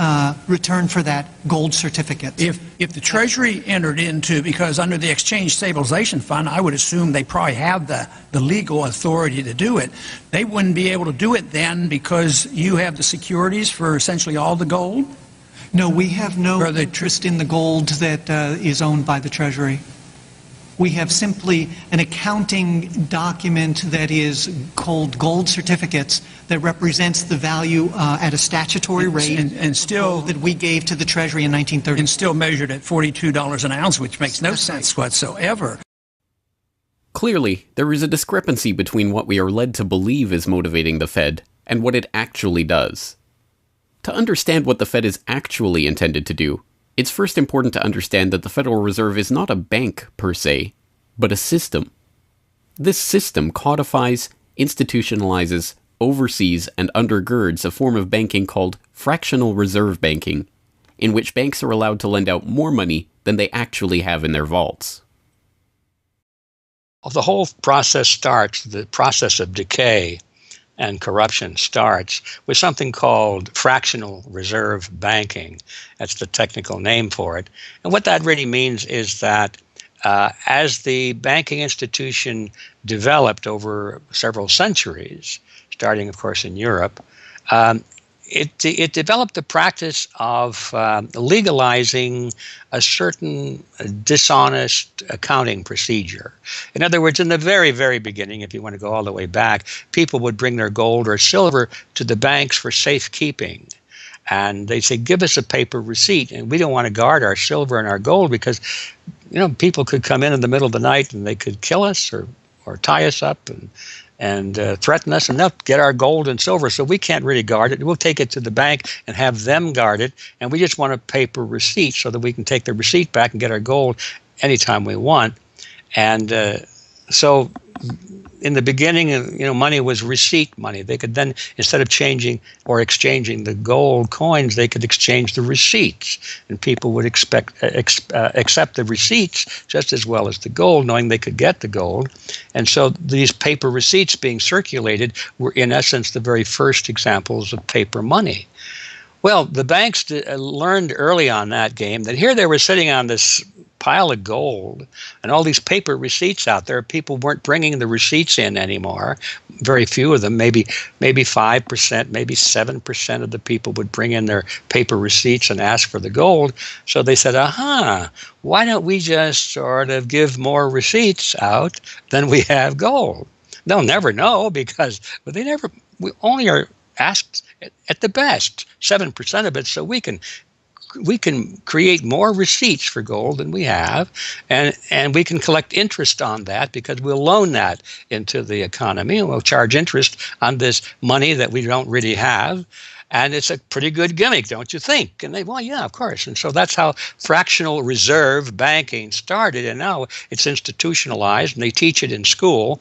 Speaker 4: return for that gold certificate.
Speaker 19: If the Treasury entered into, because under the Exchange Stabilization Fund, I would assume they probably have the legal authority to do it. They wouldn't be able to do it then because you have the securities for essentially all the gold?
Speaker 4: No, we have no interest in the gold that is owned by the Treasury. We have simply an accounting document that is called gold certificates that represents the value at a statutory rate
Speaker 19: and still
Speaker 4: that we gave to the Treasury in 1930.
Speaker 19: And still measured at $42 an ounce, which makes no sense whatsoever.
Speaker 5: Clearly, there is a discrepancy between what we are led to believe is motivating the Fed and what it actually does. To understand what the Fed is actually intended to do, it's first important to understand that the Federal Reserve is not a bank per se, but a system. This system codifies, institutionalizes, oversees, and undergirds a form of banking called fractional reserve banking, in which banks are allowed to lend out more money than they actually have in their vaults.
Speaker 14: The whole process starts, the process of decay and corruption starts with something called fractional reserve banking. That's the technical name for it. And what that really means is that as the banking institution developed over several centuries, starting, of course, in Europe, it developed the practice of legalizing a certain dishonest accounting procedure. In other words, in the very, very beginning, if you want to go all the way back, people would bring their gold or silver to the banks for safekeeping. And they'd say, give us a paper receipt. And we don't want to guard our silver and our gold because, people could come in the middle of the night and they could kill us or tie us up and threaten us, and they'll get our gold and silver, so we can't really guard it. We'll take it to the bank and have them guard it, and we just want a paper receipt so that we can take the receipt back and get our gold anytime we want. And so in the beginning, money was receipt money. They could then, instead of changing or exchanging the gold coins, they could exchange the receipts, and people would accept the receipts just as well as the gold, knowing they could get the gold. And so these paper receipts being circulated were, in essence, the very first examples of paper money. Well, the banks learned early on that game that here they were sitting on this pile of gold and all these paper receipts out there. People weren't bringing the receipts in anymore. Very few of them, maybe 5%, maybe 7% of the people would bring in their paper receipts and ask for the gold. So they said, why don't we just sort of give more receipts out than we have gold? They'll never know because we only are asked at the best 7% of it, so we can create more receipts for gold than we have, and we can collect interest on that because we'll loan that into the economy and we'll charge interest on this money that we don't really have. And it's a pretty good gimmick, don't you think? And they, well, yeah, of course. And so that's how fractional reserve banking started. And now it's institutionalized, and they teach it in school.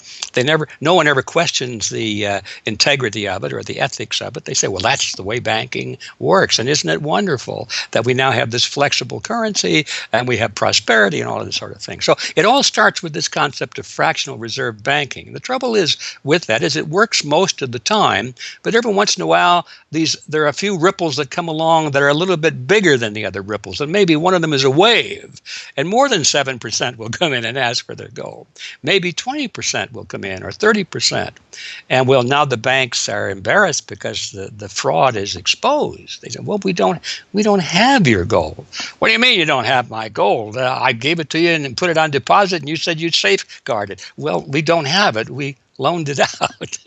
Speaker 14: No one ever questions the integrity of it or the ethics of it. They say, well, that's the way banking works. And isn't it wonderful that we now have this flexible currency and we have prosperity and all of this sort of thing? So it all starts with this concept of fractional reserve banking. The trouble is with that is it works most of the time, but every once in a while, there are a few ripples that come along that are a little bit bigger than the other ripples, and maybe one of them is a wave, and more than 7% will come in and ask for their gold. Maybe 20% will come in, or 30%. And well, now the banks are embarrassed because the fraud is exposed. They say, well, we don't have your gold. What do you mean you don't have my gold? I gave it to you and put it on deposit, and you said you'd safeguard it. Well, we don't have it. We loaned it out.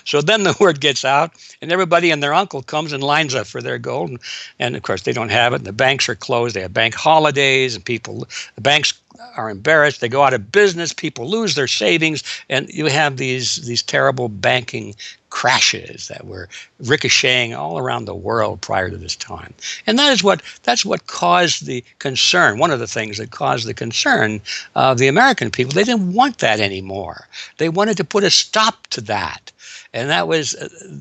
Speaker 14: So then the word gets out, and everybody and their uncle comes and lines up for their gold. And of course, they don't have it, and the banks are closed. They have bank holidays, and the banks are embarrassed. They go out of business. People lose their savings, and you have these terrible banking crashes that were ricocheting all around the world prior to this time. And that's what caused the concern. One of the things that caused the concern of the American people, they didn't want that anymore. They wanted to put a stop to that. And that was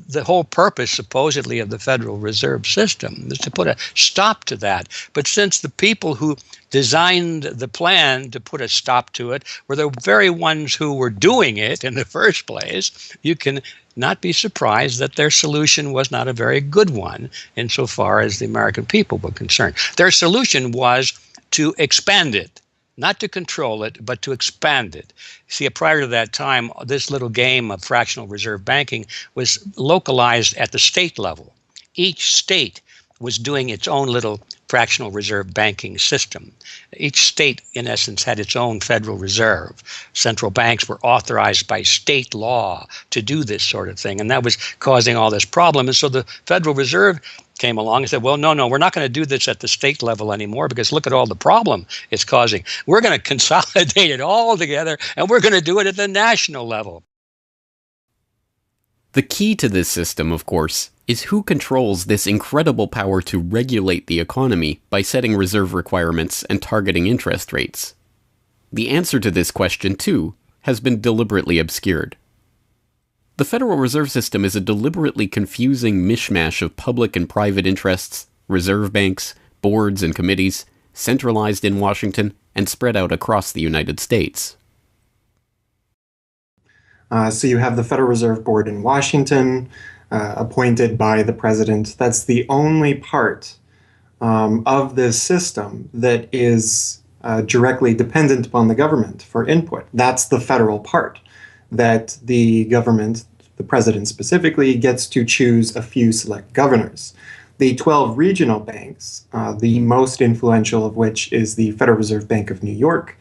Speaker 14: the whole purpose, supposedly, of the Federal Reserve System, is to put a stop to that. But since the people who designed the plan to put a stop to it were the very ones who were doing it in the first place, you can not be surprised that their solution was not a very good one insofar as the American people were concerned. Their solution was to expand it. Not to control it, but to expand it. See, prior to that time, this little game of fractional reserve banking was localized at the state level. Each state was doing its own little fractional reserve banking system. Each state, in essence, had its own Federal Reserve. Central banks were authorized by state law to do this sort of thing, and that was causing all this problem. And so the Federal Reserve came along and said, well, no, we're not going to do this at the state level anymore because look at all the problem it's causing. We're going to consolidate it all together, and we're going to do it at the national level.
Speaker 5: The key to this system, of course, is who controls this incredible power to regulate the economy by setting reserve requirements and targeting interest rates. The answer to this question, too, has been deliberately obscured. The Federal Reserve System is a deliberately confusing mishmash of public and private interests, reserve banks, boards and committees, centralized in Washington and spread out across the United States.
Speaker 15: So you have the Federal Reserve Board in Washington, appointed by the president. That's the only part of this system that is directly dependent upon the government for input. That's the federal part, that the government, the president specifically, gets to choose a few select governors. The 12 regional banks, the most influential of which is the Federal Reserve Bank of New York,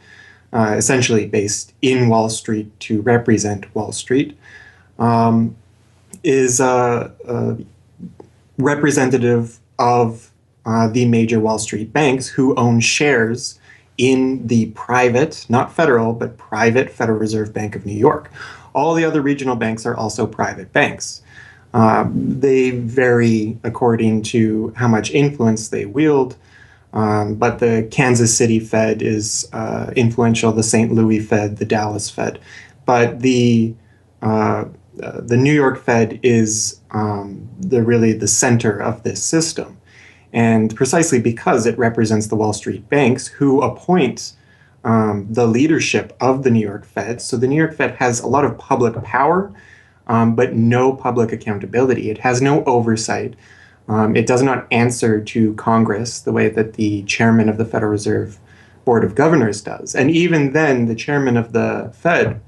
Speaker 15: essentially based in Wall Street to represent Wall Street, is representative of the major Wall Street banks who own shares in the private, not federal, but private Federal Reserve Bank of New York. All the other regional banks are also private banks. They vary according to how much influence they wield, but the Kansas City Fed is influential, the St. Louis Fed, the Dallas Fed. But the New York Fed is really the center of this system. And precisely because it represents the Wall Street banks who appoint the leadership of the New York Fed. So the New York Fed has a lot of public power, but no public accountability. It has no oversight. It does not answer to Congress the way that the chairman of the Federal Reserve Board of Governors does. And even then, the chairman of the Fed,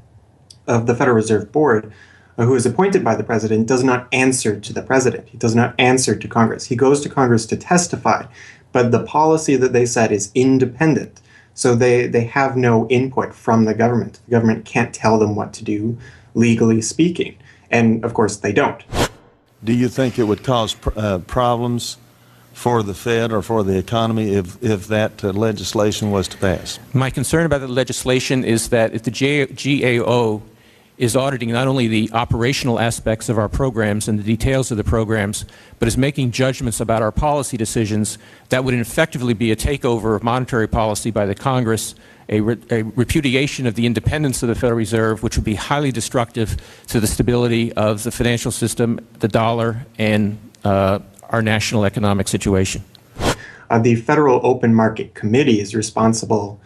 Speaker 15: of the Federal Reserve Board, who is appointed by the president, does not answer to the president. He does not answer to Congress. He goes to Congress to testify, but the policy that they set is independent. So they have no input from the government. The government can't tell them what to do, legally speaking. And of course, they don't.
Speaker 20: Do you think it would cause problems for the Fed or for the economy if that legislation was to pass?
Speaker 3: My concern about the legislation is that if the GAO is auditing not only the operational aspects of our programs and the details of the programs, but is making judgments about our policy decisions that would effectively be a takeover of monetary policy by the Congress, a repudiation of the independence of the Federal Reserve, which would be highly destructive to the stability of the financial system, the dollar, and our national economic situation.
Speaker 15: The Federal Open Market Committee is responsible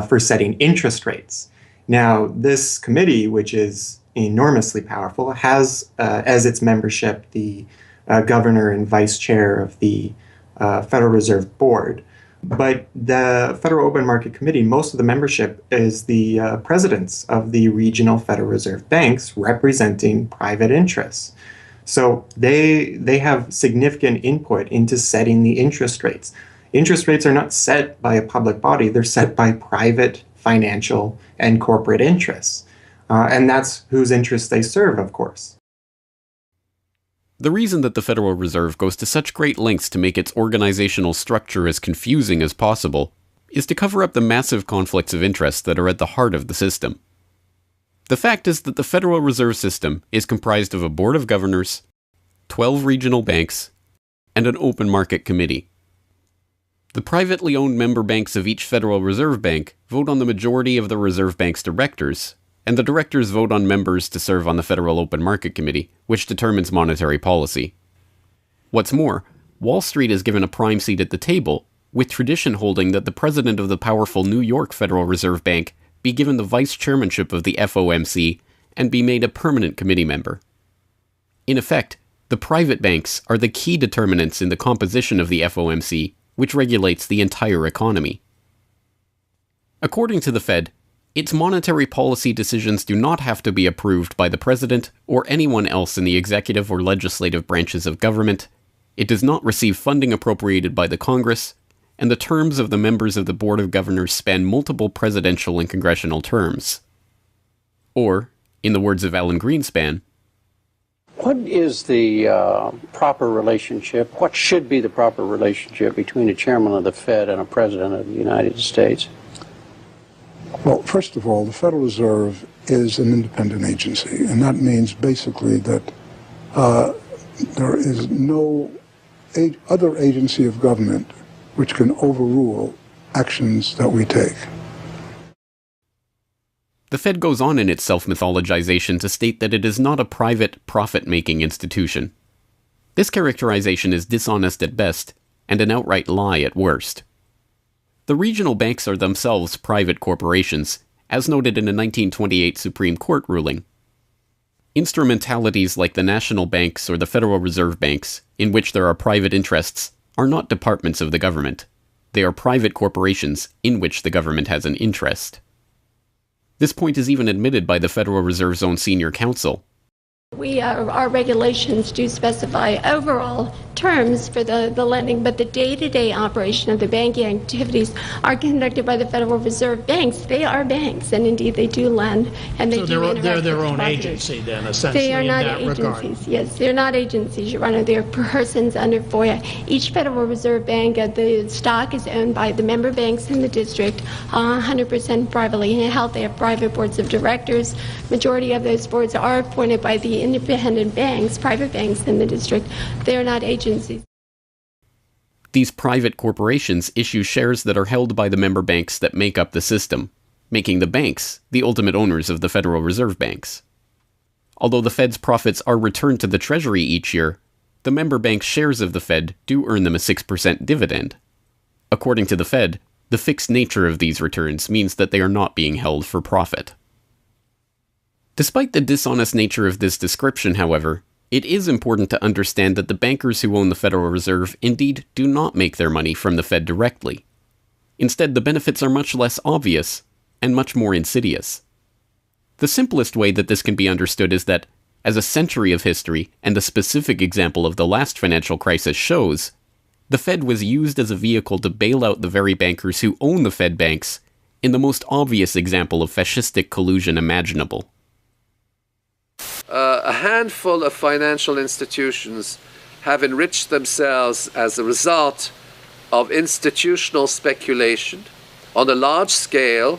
Speaker 15: for setting interest rates. Now, this committee, which is enormously powerful, has as its membership the governor and vice chair of the Federal Reserve Board. But the Federal Open Market Committee, most of the membership is the presidents of the regional Federal Reserve banks representing private interests. So they have significant input into setting the interest rates. Interest rates are not set by a public body, they're set by private financial and corporate interests. And that's whose interests they serve, of course.
Speaker 5: The reason that the Federal Reserve goes to such great lengths to make its organizational structure as confusing as possible is to cover up the massive conflicts of interest that are at the heart of the system. The fact is that the Federal Reserve System is comprised of a board of governors, 12 regional banks, and an open market committee. The privately owned member banks of each Federal Reserve Bank vote on the majority of the Reserve Bank's directors, and the directors vote on members to serve on the Federal Open Market Committee, which determines monetary policy. What's more, Wall Street is given a prime seat at the table, with tradition holding that the president of the powerful New York Federal Reserve Bank be given the vice chairmanship of the FOMC and be made a permanent committee member. In effect, the private banks are the key determinants in the composition of the FOMC, which regulates the entire economy. According to the Fed, its monetary policy decisions do not have to be approved by the president or anyone else in the executive or legislative branches of government. It does not receive funding appropriated by the Congress, and the terms of the members of the Board of Governors span multiple presidential and congressional terms. Or, in the words of Alan Greenspan,
Speaker 21: what is the proper relationship, what should be the proper relationship between a chairman of the Fed and a president of the United States?
Speaker 2: Well, first of all, the Federal Reserve is an independent agency, and that means basically that there is no other agency of government which can overrule actions that we take.
Speaker 5: The Fed goes on in its self-mythologization to state that it is not a private, profit-making institution. This characterization is dishonest at best, and an outright lie at worst. The regional banks are themselves private corporations, as noted in a 1928 Supreme Court ruling. Instrumentalities like the national banks or the Federal Reserve Banks, in which there are private interests, are not departments of the government. They are private corporations in which the government has an interest. This point is even admitted by the Federal Reserve's own senior counsel.
Speaker 22: Our regulations do specify overall terms for the lending, but the day-to-day operation of the banking activities are conducted by the Federal Reserve banks. They are banks, and indeed they do lend, and they do interact
Speaker 19: they're their
Speaker 22: with
Speaker 19: own
Speaker 22: depositors.
Speaker 19: agency then, essentially,
Speaker 22: They are not
Speaker 19: in that
Speaker 22: agencies.
Speaker 19: regard.
Speaker 22: Yes, they're not agencies, Your Honor. They're persons under FOIA. Each Federal Reserve Bank, the stock is owned by the member banks in the district, 100% privately held. They have private boards of directors. Majority of those boards are appointed by the independent banks, private banks in the district. They are not agencies.
Speaker 5: These private corporations issue shares that are held by the member banks that make up the system, making the banks the ultimate owners of the Federal Reserve Banks. Although the Fed's profits are returned to the Treasury each year, the member bank shares of the Fed do earn them a 6% dividend. According to the Fed, the fixed nature of these returns means that they are not being held for profit. Despite the dishonest nature of this description, however, it is important to understand that the bankers who own the Federal Reserve indeed do not make their money from the Fed directly. Instead, the benefits are much less obvious and much more insidious. The simplest way that this can be understood is that, as a century of history and a specific example of the last financial crisis shows, the Fed was used as a vehicle to bail out the very bankers who own the Fed banks in the most obvious example of fascistic collusion imaginable.
Speaker 23: A handful of financial institutions have enriched themselves as a result of institutional speculation on a large scale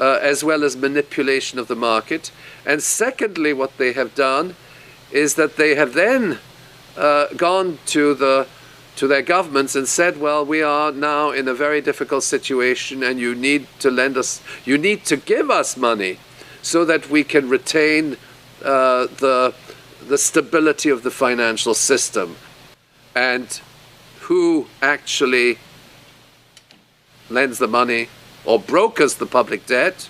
Speaker 23: as well as manipulation of the market. And secondly, what they have done is that they have then gone to their governments and said, well, we are now in a very difficult situation and you need to give us money so that we can retain the stability of the financial system. And who actually lends the money or brokers the public debt?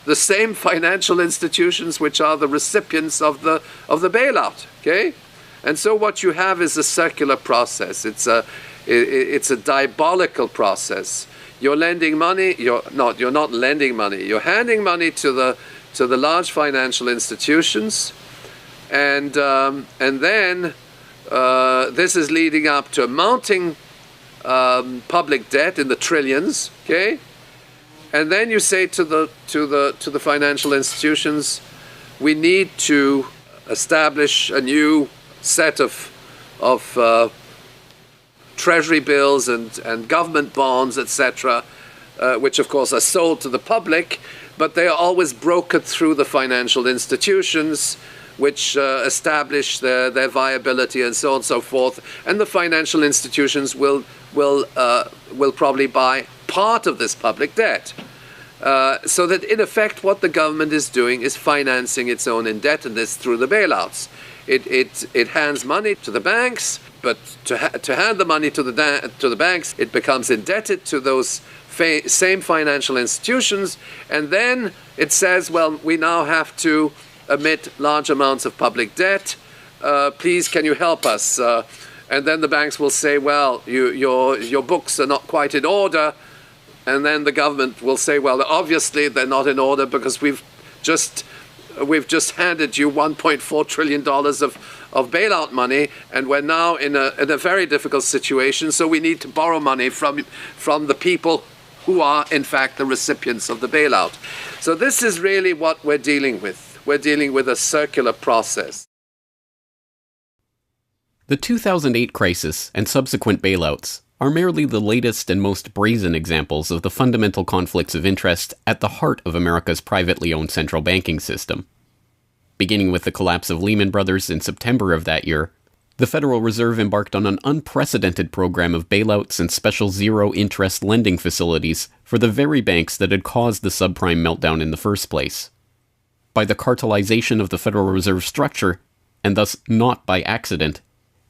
Speaker 23: The same financial institutions which are the recipients of the bailout. Okay, and so what you have is a circular process. It's a diabolical process. You're lending money. You're not lending money. You're handing money to the large financial institutions, and then this is leading up to a mounting public debt in the trillions. Okay. And then you say to the financial institutions, we need to establish a new set of treasury bills and government bonds, etc., which of course are sold to the public, but they are always brokered through the financial institutions, which establish their viability and so on and so forth. And the financial institutions will probably buy part of this public debt. So that in effect what the government is doing is financing its own indebtedness through the bailouts. It hands money to the banks, but to hand the money to the banks, it becomes indebted to those same financial institutions, and then it says, well, we now have to emit large amounts of public debt. Please, can you help us? And then the banks will say, well, your books are not quite in order. And then the government will say, well, obviously they're not in order because we've just handed you $1.4 trillion of bailout money, and we're now in a very difficult situation, so we need to borrow money from the people who are, in fact, the recipients of the bailout. So this is really what we're dealing with. We're dealing with a circular process.
Speaker 5: The 2008 crisis and subsequent bailouts are merely the latest and most brazen examples of the fundamental conflicts of interest at the heart of America's privately owned central banking system. Beginning with the collapse of Lehman Brothers in September of that year, the Federal Reserve embarked on an unprecedented program of bailouts and special zero-interest lending facilities for the very banks that had caused the subprime meltdown in the first place. By the cartelization of the Federal Reserve structure, and thus not by accident,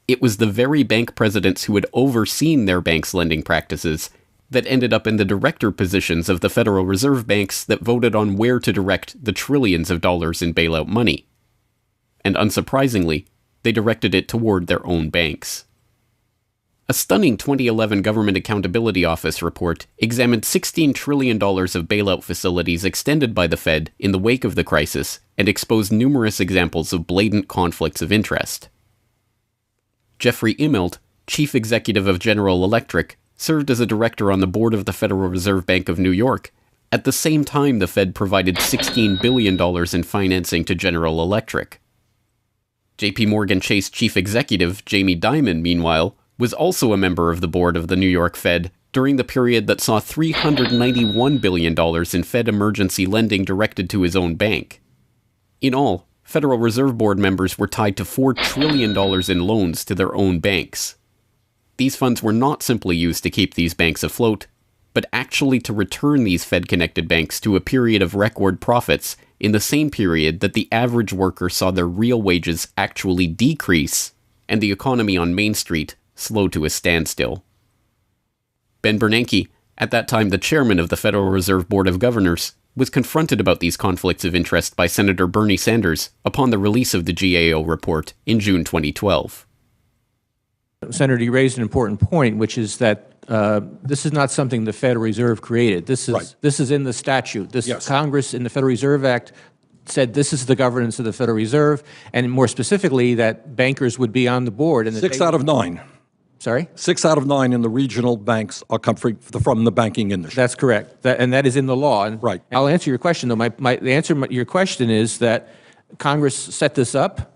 Speaker 5: it was the very bank presidents who had overseen their banks' lending practices that ended up in the director positions of the Federal Reserve banks that voted on where to direct the trillions of dollars in bailout money. And unsurprisingly, they directed it toward their own banks. A stunning 2011 Government Accountability Office report examined $16 trillion of bailout facilities extended by the Fed in the wake of the crisis and exposed numerous examples of blatant conflicts of interest. Jeffrey Immelt, chief executive of General Electric, served as a director on the board of the Federal Reserve Bank of New York, at the same time the Fed provided $16 billion in financing to General Electric. JP Morgan Chase chief executive Jamie Dimon, meanwhile, was also a member of the board of the New York Fed during the period that saw $391 billion in Fed emergency lending directed to his own bank. In all, Federal Reserve Board members were tied to $4 trillion in loans to their own banks. These funds were not simply used to keep these banks afloat, but actually to return these Fed-connected banks to a period of record profits in the same period that the average worker saw their real wages actually decrease and the economy on Main Street slow to a standstill. Ben Bernanke, at that time the chairman of the Federal Reserve Board of Governors, was confronted about these conflicts of interest by Senator Bernie Sanders upon the release of the GAO report in June 2012.
Speaker 3: Senator, you raised an important point, which is that this is not something the Federal Reserve created. This is in the statute. Congress in the Federal Reserve Act said this is the governance of the Federal Reserve, and more specifically that bankers would be on the board. And
Speaker 6: 6 out of 9.
Speaker 3: Sorry?
Speaker 6: 6 out of 9 in the regional banks are come from the banking industry.
Speaker 3: That's correct, and that is in the law. And
Speaker 6: right.
Speaker 3: I'll answer your question, though. The answer to your question is that Congress set this up.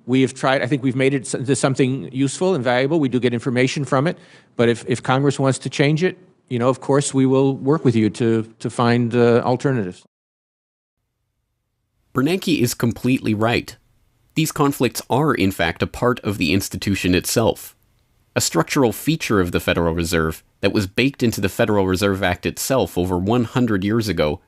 Speaker 3: We have tried, I think we've made it into something useful and valuable. We do get information from it. But if Congress wants to change it, of course, we will work with you to find alternatives.
Speaker 5: Bernanke is completely right. These conflicts are, in fact, a part of the institution itself. A structural feature of the Federal Reserve that was baked into the Federal Reserve Act itself over 100 years ago